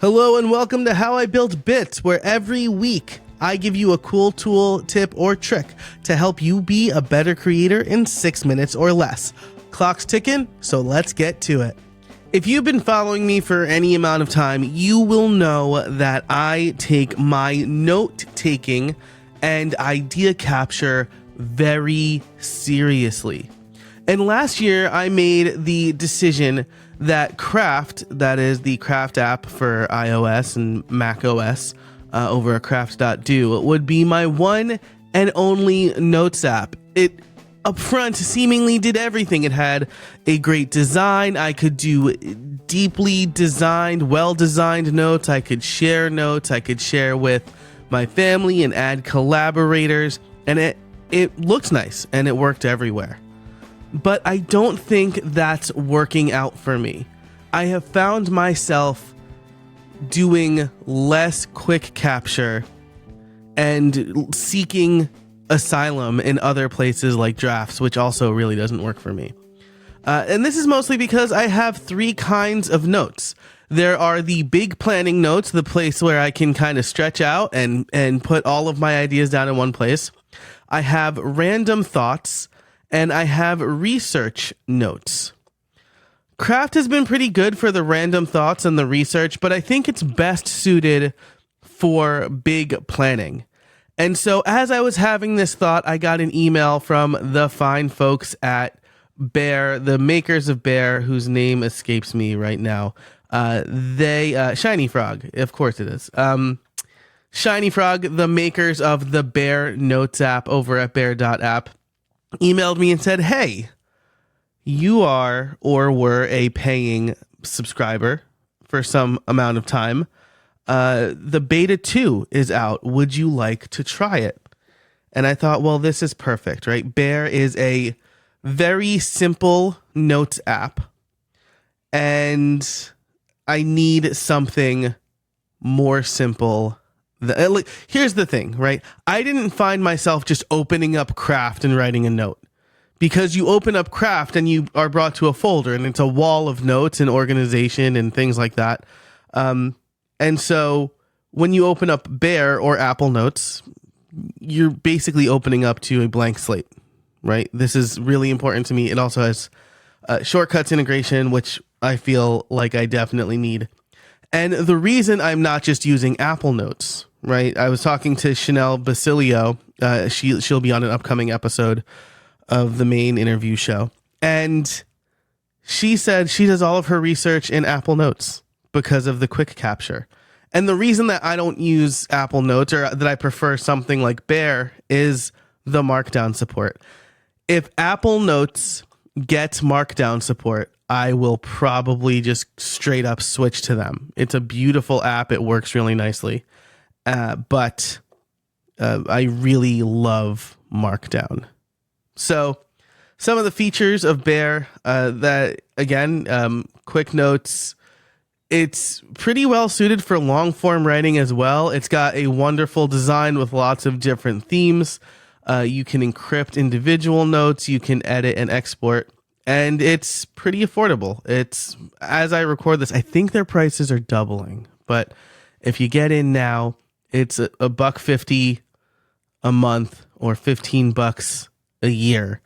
Hello and welcome to How I Built Bits, where every week I give you a cool tool, tip, or trick to help you be a better creator in 6 minutes or less. Clock's ticking, so let's get to it. If you've been following me for any amount of time, you will know that I take my note-taking and idea capture very seriously. And last year, I made the decision that Craft, that is the Craft app for iOS and Mac OS over at craft.do, would be my one and only notes app. It upfront seemingly did everything. It had a great design. I could do deeply designed, well-designed notes. I could share notes. I could share with my family and add collaborators. And it looked nice and it worked everywhere. But I don't think that's working out for me. I have found myself doing less quick capture and seeking asylum in other places like drafts, which also really doesn't work for me. And this is mostly because I have three kinds of notes. There are the big planning notes, the place where I can kind of stretch out and put all of my ideas down in one place. I have random thoughts, and I have research notes. Craft has been pretty good for the random thoughts and the research, but I think it's best suited for big planning. And so as I was having this thought, I got an email from the fine folks at Bear, the makers of Bear, whose name escapes me right now. Shiny Frog, of course it is. Shiny Frog, the makers of the Bear Notes app over at bear.app, emailed me and said, hey, you are or were a paying subscriber for some amount of time. The beta 2 is out. Would you like to try it? And I thought, well, this is perfect, right? Bear is a very simple notes app, and I need something more simple. Here's the thing, right? I didn't find myself just opening up Craft and writing a note, because you open up Craft and you are brought to a folder and it's a wall of notes and organization and things like that. And so when you open up Bear or Apple Notes, you're basically opening up to a blank slate, right? This is really important to me. It also has shortcuts integration, which I feel like I definitely need. And the reason I'm not just using Apple Notes, right? I was talking to Chanel Basilio. She'll be on an upcoming episode of the main interview show. And she said she does all of her research in Apple Notes because of the quick capture. And the reason that I don't use Apple Notes, or that I prefer something like Bear, is the Markdown support. If Apple Notes gets Markdown support, I will probably just straight up switch to them. It's a beautiful app. It works really nicely. But I really love Markdown. So some of the features of Bear, quick notes. It's pretty well suited for long form writing as well. It's got a wonderful design with lots of different themes. You can encrypt individual notes. You can edit and export. And it's pretty affordable. It's, as I record this, I think their prices are doubling. But if you get in now, it's $1.50 a month or $15 a year,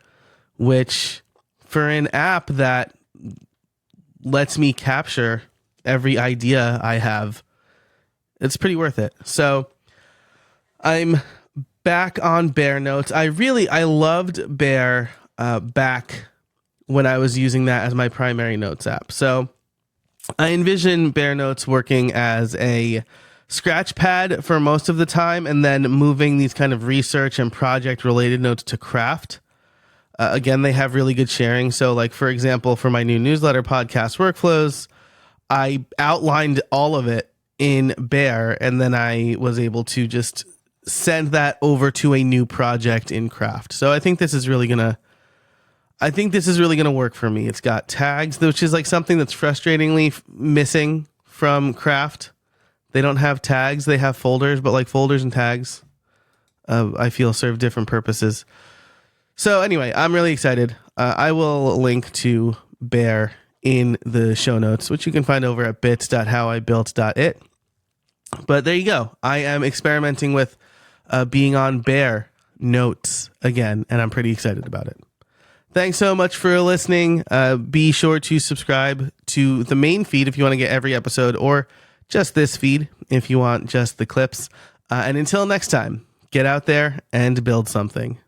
which for an app that lets me capture every idea I have, it's pretty worth it. So I'm back on Bear Notes. I loved Bear back when I was using that as my primary notes app. So I envision Bear Notes working as a scratch pad for most of the time, and then moving these kind of research and project related notes to Craft. Again, they have really good sharing. So like, for example, for my new newsletter podcast Workflows, I outlined all of it in Bear, and then I was able to just send that over to a new project in Craft. So I think this is really going to work for me. It's got tags, which is like something that's frustratingly missing from Craft. They don't have tags. They have folders, but like folders and tags, I feel serve different purposes. So anyway, I'm really excited. I will link to Bear in the show notes, which you can find over at bits.howibuilt.it. But there you go. I am experimenting with being on Bear Notes again, and I'm pretty excited about it. Thanks so much for listening. Be sure to subscribe to the main feed if you want to get every episode, or just this feed if you want just the clips. And until next time, get out there and build something.